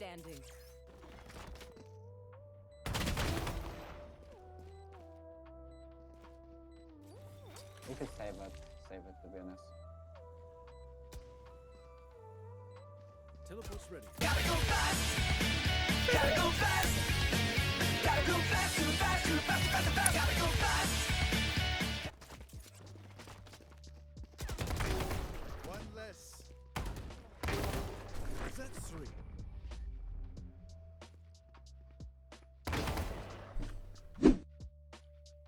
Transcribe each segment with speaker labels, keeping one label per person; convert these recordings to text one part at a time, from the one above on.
Speaker 1: standing.
Speaker 2: You could save it to be honest.
Speaker 3: Teleport's ready.
Speaker 4: Gotta go fast! Gotta go fast! Gotta go fast, too fast, too fast, too fast, too fast! Gotta go fast!
Speaker 3: One less. That's 3.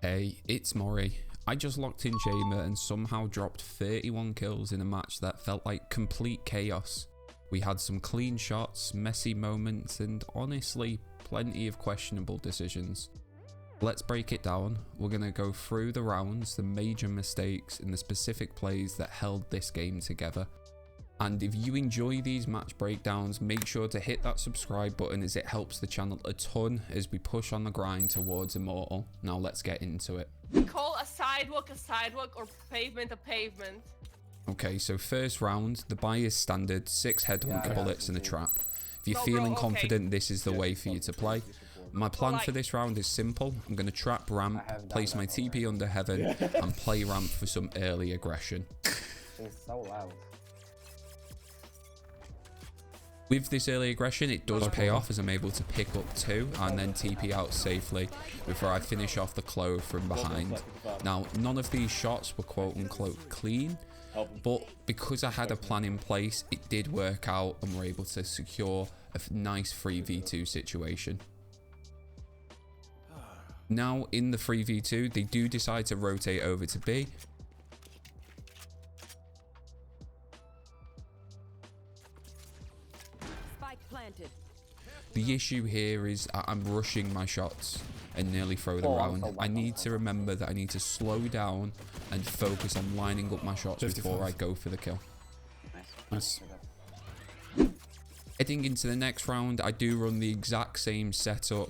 Speaker 5: Hey, it's Mori. I just locked in Chamber and somehow dropped 31 kills in a match that felt like complete chaos. We had some clean shots, messy moments, and honestly, plenty of questionable decisions. Let's break it down. We're going to go through the rounds, the major mistakes, and the specific plays that held this game together. And if you enjoy these match breakdowns, make sure to hit that subscribe button as it helps the channel a ton as we push on the grind towards Immortal. Now let's get into it.
Speaker 6: Call a sidewalk, or pavement a pavement.
Speaker 5: Okay, so first round, the buy is standard, 6 headhunter bullets and a trap. If you're feeling confident, this is the way for you to play. My plan for this round is simple. I'm going to trap ramp, place my TP under heaven, and play ramp for some early aggression.
Speaker 2: She's so loud.
Speaker 5: With this early aggression, it does pay off as I'm able to pick up 2 and then TP out safely before I finish off the clove from behind. Now, none of these shots were quote unquote clean, but because I had a plan in place, it did work out and we're able to secure a nice 3v2 situation. Now, in the 3v2, they do decide to rotate over to B.
Speaker 1: Planted.
Speaker 5: The issue here is I'm rushing my shots and nearly throw them around. I need to remember that I need to slow down and focus on lining up my shots before I go for the kill. Nice. Heading into the next round, I do run the exact same setup.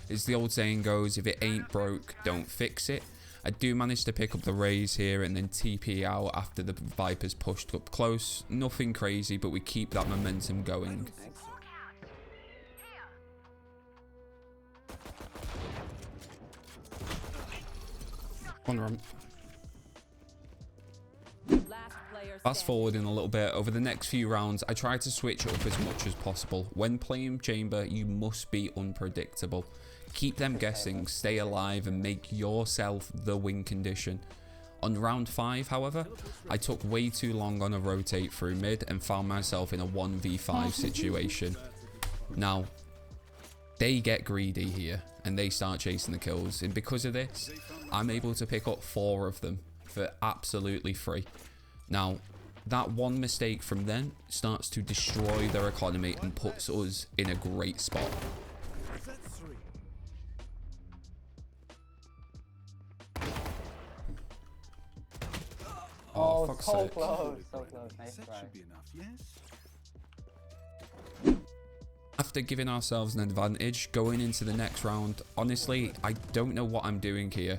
Speaker 5: As the old saying goes, if it ain't broke, don't fix it. I do manage to pick up the raise here and then TP out after the Viper's pushed up close. Nothing crazy, but we keep that momentum going. On ramp. Fast forwarding a little bit, over the next few rounds, I try to switch up as much as possible. When playing Chamber, you must be unpredictable. Keep them guessing, stay alive, and make yourself the win condition. On round 5, however, I took way too long on a rotate through mid and found myself in a 1v5 situation. Now, they get greedy here and they start chasing the kills, and because of this, I'm able to pick up 4 of them for absolutely free. Now, that one mistake from them starts to destroy their economy and puts us in a great spot.
Speaker 2: Oh,
Speaker 5: fuck's
Speaker 2: so
Speaker 5: sake.
Speaker 2: close, so close. Nice
Speaker 3: That
Speaker 2: try.
Speaker 3: should be enough, yes?
Speaker 5: After giving ourselves an advantage, going into the next round, honestly, I don't know what I'm doing here.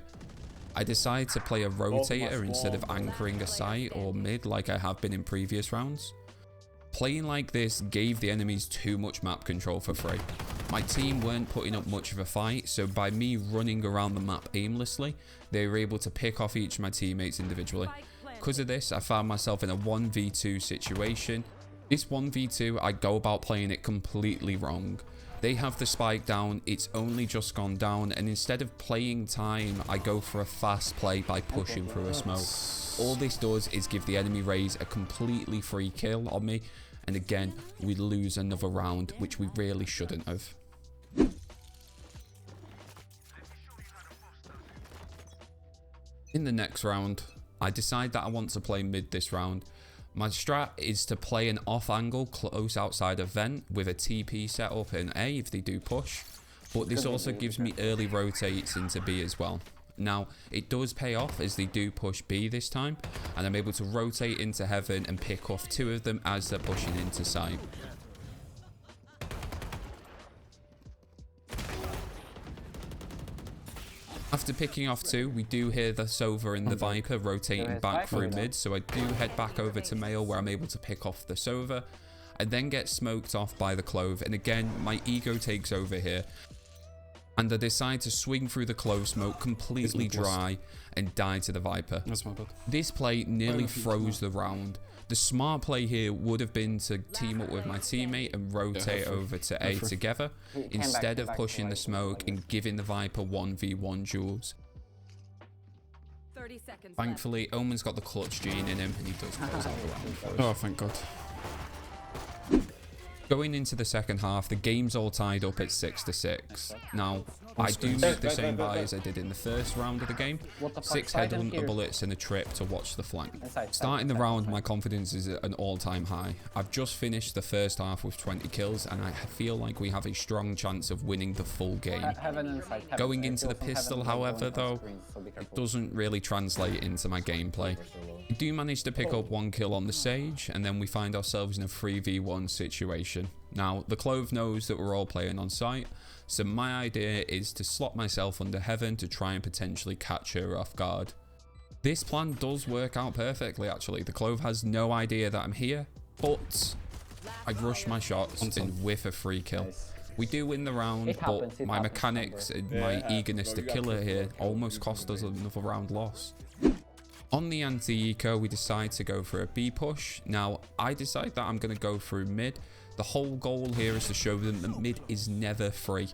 Speaker 5: I decide to play a rotator instead of anchoring a site or mid like I have been in previous rounds. Playing like this gave the enemies too much map control for free. My team weren't putting up much of a fight, so by me running around the map aimlessly, they were able to pick off each of my teammates individually. Because of this, I found myself in a 1v2 situation. This 1v2, I go about playing it completely wrong. They have the spike down, it's only just gone down, and instead of playing time, I go for a fast play by pushing through a smoke. All this does is give the enemy raise a completely free kill on me, and again, we lose another round, which we really shouldn't have. In the next round, I decide that I want to play mid this round. My strat is to play an off angle close outside of vent with a TP set up in A if they do push, but this also gives me early rotates into B as well. Now, it does pay off as they do push B this time, and I'm able to rotate into heaven and pick off 2 of them as they're pushing into site. After picking off 2, we do hear the Sova and the Viper rotating back through mid, so I do head back over to Mail where I'm able to pick off the Sova. I then get smoked off by the Clove, and again, my ego takes over here. And I decide to swing through the Clove smoke completely dry and die to the Viper.
Speaker 1: That's my bad.
Speaker 5: This play nearly froze the round. The smart play here would have been to team up with my teammate and rotate over to A together, instead of pushing the smoke and giving the Viper 1v1 duels.
Speaker 3: 30 seconds
Speaker 5: Thankfully, Omen's got the clutch gene in him and he does close out the round for us.
Speaker 1: Oh, thank God.
Speaker 5: Going into the second half, the game's all tied up at 6-6. Now, I do make the same buy as I did in the first round of the game. 6 headhunter bullets and a trip to watch the flank. Starting the round, my confidence is at an all-time high. I've just finished the first half with 20 kills, and I feel like we have a strong chance of winning the full game. Going into the pistol, however, though, it doesn't really translate into my gameplay. We do manage to pick up 1 kill on the Sage, and then we find ourselves in a 3v1 situation. Now, the Clove knows that we're all playing on site, so my idea is to slot myself under Heaven to try and potentially catch her off guard. This plan does work out perfectly, actually. The Clove has no idea that I'm here, but I rush my shots and whiff a free kill. We do win the round, but my mechanics and my eagerness to kill her here almost cost us another round loss. On the anti-eco, we decide to go for a B push. Now, I decide that I'm going to go through mid. The whole goal here is to show them that mid is never free.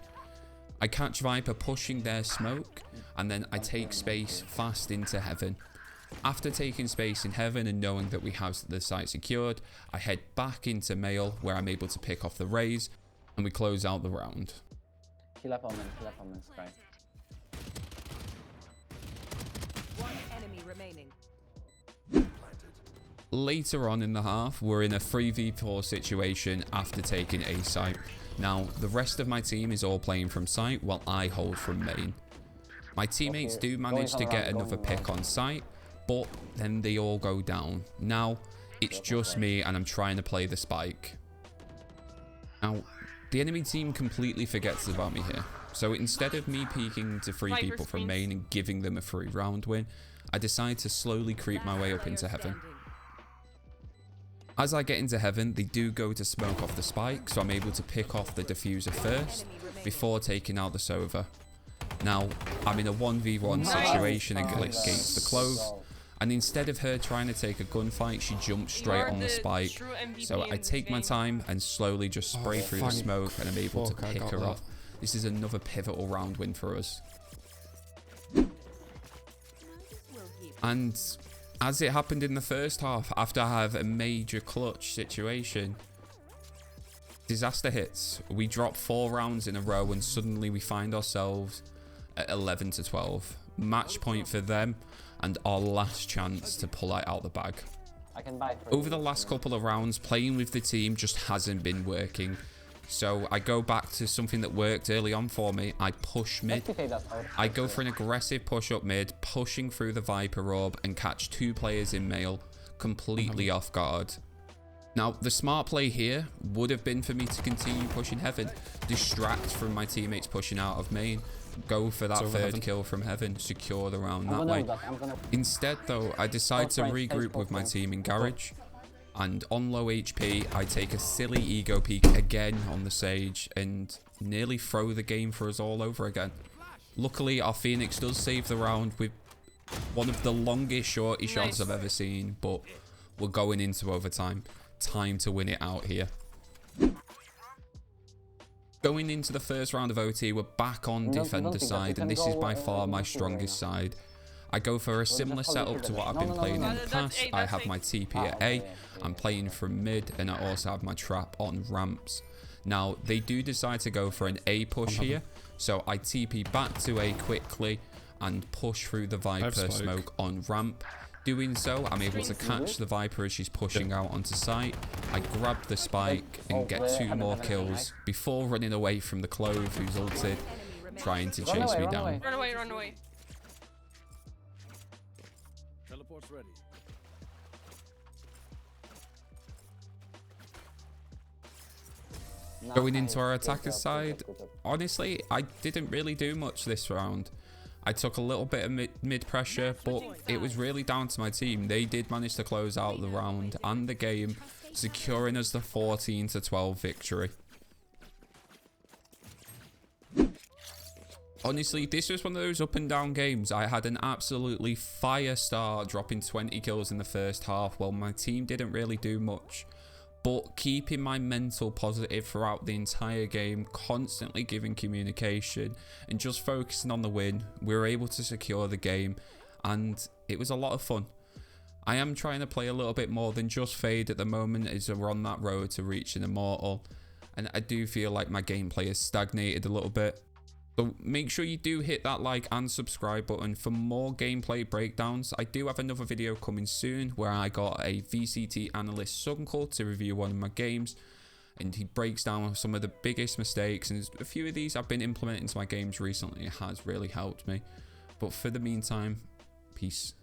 Speaker 5: I catch Viper pushing their smoke, and then I take space fast into Heaven. After taking space in Heaven and knowing that we have the site secured, I head back into Male, where I'm able to pick off the raise, and we close out the round.
Speaker 2: Kill up Omen, Sky.
Speaker 3: One enemy remaining.
Speaker 5: Later on in the half, we're in a 3v4 situation after taking A site. Now, the rest of my team is all playing from site while I hold from main. My teammates do manage to get another pick on site, but then they all go down. Now, it's just me and I'm trying to play the spike. Now, the enemy team completely forgets about me here. So instead of me peeking to 3 people from main and giving them a 3-round win, I decide to slowly creep my way up into Heaven. As I get into Heaven, they do go to smoke off the spike, so I'm able to pick off the diffuser first before taking out the Sova. Now, I'm in a 1v1 situation against the Clove, and instead of her trying to take a gunfight, she jumps straight on the spike. So I take my time and slowly just spray through the smoke, and I'm able to pick her off. This is another pivotal round win for us. And as it happened in the first half, after I have a major clutch situation, disaster hits. We drop 4 rounds in a row and suddenly we find ourselves at 11-12. Match point for them and our last chance to pull it out the bag. Over the last couple of rounds, playing with the team just hasn't been working. So I go back to something that worked early on for me. I push mid. I go for an aggressive push up mid, pushing through the Viper orb and catch 2 players in Male completely off guard. Now, the smart play here would have been for me to continue pushing Heaven, distract from my teammates pushing out of main, go for that third kill from Heaven, secure the round that way. Instead, though, I decide to regroup with my team in Garage. And on low HP, I take a silly ego peek again on the Sage and nearly throw the game for us all over again. Luckily, our Phoenix does save the round with one of the longest shorty shots I've ever seen, but we're going into overtime. Time to win it out here. Going into the first round of OT, we're back on defender side, and this is by far my strongest side. I go for a similar setup to what I've been playing in the past. I have my TP at A, I'm playing from mid, and I also have my trap on ramps. Now, they do decide to go for an A push here, so I TP back to A quickly and push through the Viper smoke on ramp. Doing so, I'm able to catch the Viper as she's pushing out onto site. I grab the spike and get 2 more kills before running away from the Clove, who's ulted, trying to chase me down.
Speaker 6: Run away, run away.
Speaker 4: Teleport's ready.
Speaker 5: Going into our attacker side, honestly, I didn't really do much this round. I took a little bit of mid pressure, but it was really down to my team. They did manage to close out the round and the game securing us the 14-12 victory. Honestly, this was one of those up and down games. I had an absolutely fire start, dropping 20 kills in the first half, while my team didn't really do much. But keeping my mental positive throughout the entire game, constantly giving communication, and just focusing on the win, we were able to secure the game, and it was a lot of fun. I am trying to play a little bit more than just Fade at the moment, as we're on that road to reaching Immortal, and I do feel like my gameplay has stagnated a little bit. So make sure you do hit that like and subscribe button for more gameplay breakdowns. I do have another video coming soon where I got a VCT analyst's uncle to review one of my games, and he breaks down some of the biggest mistakes, and a few of these I've been implementing into my games recently. It has really helped me. But for the meantime, peace.